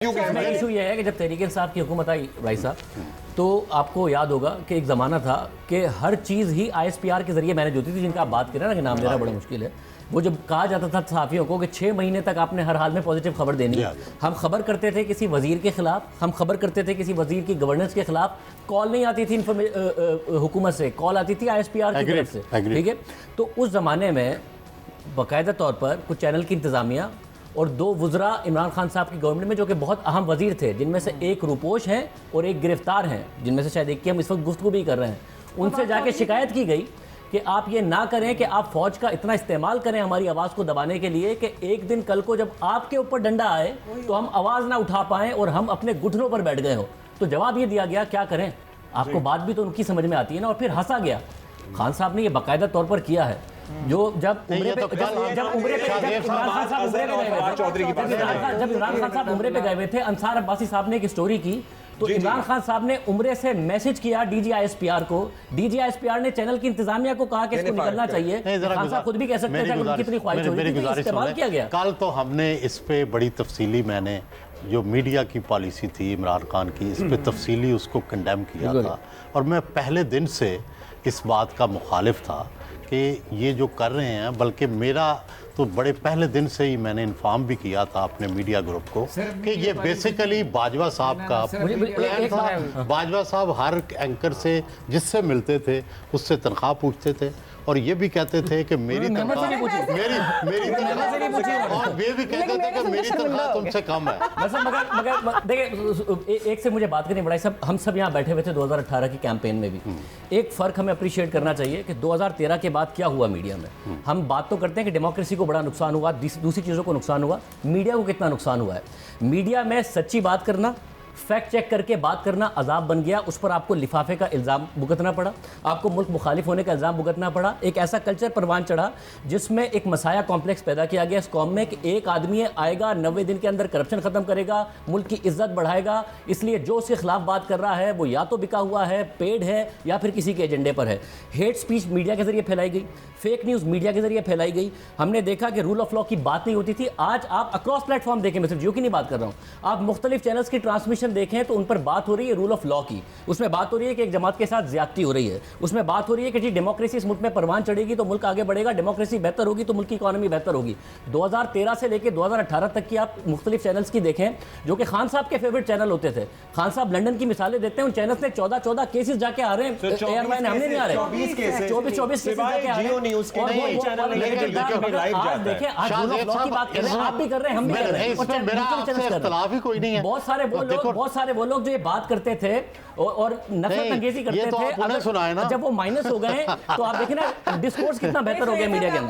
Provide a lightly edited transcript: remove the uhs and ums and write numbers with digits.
Issue یہ ہے کہ جب تحریک انصاف کی حکومت آئی رائس صاحب تو آپ کو یاد ہوگا کہ ایک زمانہ تھا کہ ہر چیز ہی آئی ایس پی آر کے ذریعے مینیج ہوتی تھی، جن کا آپ بات کریں نا کہ نام لینا بڑا مشکل ہے. وہ جب کہا جاتا تھا صحافیوں کو کہ 6 مہینے تک آپ نے ہر حال میں پازیٹیو خبر دینی ہے. ہم خبر کرتے تھے کسی وزیر کے خلاف، ہم خبر کرتے تھے کسی وزیر کی گورننس کے خلاف، کال نہیں آتی تھی حکومت سے، کال آتی تھی آئی ایس پی آر کی طرف سے. ٹھیک ہے، تو اس زمانے میں باقاعدہ طور پر کچھ چینل کی انتظامیہ اور 2 وزراء عمران خان صاحب کی گورنمنٹ میں جو کہ بہت اہم وزیر تھے، جن میں سے ایک روپوش ہیں اور ایک گرفتار ہیں، جن میں سے شاید ایک کی ہم اس وقت گفتگو بھی کر رہے ہیں. ان سے جا کے شکایت کی گئی کہ آپ یہ نہ کریں کہ آپ فوج کا اتنا استعمال کریں ہماری آواز کو دبانے کے لیے کہ ایک دن کل کو جب آپ کے اوپر ڈنڈا آئے تو ہم آواز نہ اٹھا پائیں اور ہم اپنے گھٹنوں پر بیٹھ گئے ہوں. تو جواب یہ دیا گیا کیا کریں، آپ کو بات بھی تو ان کی سمجھ میں آتی ہے نا. اور پھر ہنسا گیا. خان صاحب نے یہ باقاعدہ طور پر کیا ہے. جو جب عمرے پہ گئے ہوئے تھے، انصار عباسی صاحب نے ایک اسٹوری کی تو عمران خان صاحب نے عمرے سے میسج کیا D G I S P R کو. D G I S P R نے چینل کی انتظامیہ کو کہا کہ اس کو نکلنا چاہیے. خان صاحب خود بھی کہہ سکتے تھے کہ کتنی خواہش ہو رہی تھی، استعمال کیا گیا. کل تو ہم نے اس پہ بڑی تفصیلی، میں نے جو میڈیا کی پالیسی تھی عمران خان کی، اس پہ تفصیلی اس کو کنڈیم کیا تھا. اور میں پہلے دن سے اس بات کا مخالف تھا کہ یہ جو کر رہے ہیں، بلکہ میرا تو بڑے پہلے دن سے ہی میں نے انفارم بھی کیا تھا اپنے میڈیا گروپ کو کہ یہ بیسیکلی باجوہ صاحب کا پلان تھا. باجوہ صاحب ہر اینکر سے جس سے ملتے تھے اس سے تنخواہ پوچھتے تھے اور یہ بھی کہتے تھے کہ میری تنخواہ اور یہ بھی کہتے تھے کہ میری تنخواہ تم سے کم ہے. مگر دیکھیں، ایک سے مجھے بات کرنی پڑا. ہم سب یہاں بیٹھے ہوئے تھے 2018 کی کیمپین میں بھی. ایک فرق ہمیں اپریشیٹ کرنا چاہیے کہ 2013 کے بعد کیا ہوا میڈیا میں. ہم بات تو کرتے ہیں کہ ڈیموکریسی کو بڑا نقصان ہوا، دوسری چیزوں کو نقصان ہوا. میڈیا کو کتنا نقصان ہوا ہے؟ میڈیا میں سچی بات کرنا، فیکٹ چیک کر کے بات کرنا عذاب بن گیا. اس پر آپ کو لفافے کا الزام بھگتنا پڑا، آپ کو ملک مخالف ہونے کا الزام بھگتنا پڑا. ایک ایسا کلچر پروان چڑھا جس میں ایک مسایہ کمپلیکس پیدا کیا گیا اس قوم میں کہ ایک آدمی آئے گا 90 دن کے اندر کرپشن ختم کرے گا، ملک کی عزت بڑھائے گا. اس لیے جو اس کے خلاف بات کر رہا ہے وہ یا تو بکا ہوا ہے، پیڈ ہے، یا پھر کسی کے ایجنڈے پر ہے. ہیٹ سپیچ میڈیا کے ذریعے پھیلائی گئی، فیک نیوز میڈیا کے ذریعے پھیلائی گئی. ہم نے دیکھا کہ رول آف لا کی بات نہیں ہوتی تھی. آج آپ اکراس پلیٹ فارم دیکھیں، میں صرف جیو کی نہیں بات کر رہا ہوں، آپ مختلف چینلز کی ٹرانسمیشن دیکھیں تو ان پر بات ہو رہی ہے رول آف لا کی. اس میں بات ہو رہی ہے کہ ایک جماعت کے ساتھ زیادتی ہو رہی ہے. اس میں بات ہو رہی ہے کہ جی ڈیموکریسی اس ملک میں پروان چڑھے گی تو ملک آگے بڑھے گا، ڈیموکریسی بہتر ہوگی تو ملک کی اکانومی بہتر ہوگی. 2013 سے لے کے 2018 تک کی آپ مختلف چینلز کی دیکھیں جو کہ خان صاحب کے فیورٹ چینل ہوتے تھے. خان صاحب لنڈن کی مثالیں دیتے ہیں، ان چینلز نے 14 کیسز جا کے آ رہے ہیں. اے آر وائی نے، ہم نے نہیں آ رہے 24 کیسز جا کے آ رہے ہیں. دیکھیں آج رول آف لا کی بات کر رہے ہیں، آپ بھی کر رہے ہیں، ہم بھی کر رہے ہیں. اختلاف ہی کوئی نہیں ہے. بہت سارے وہ لوگ جو یہ بات کرتے تھے اور نفرت انگیزی کرتے تھے، جب وہ مائنس ہو گئے تو آپ دیکھیں نا ڈسکورس کتنا بہتر ہو گیا میڈیا کے اندر.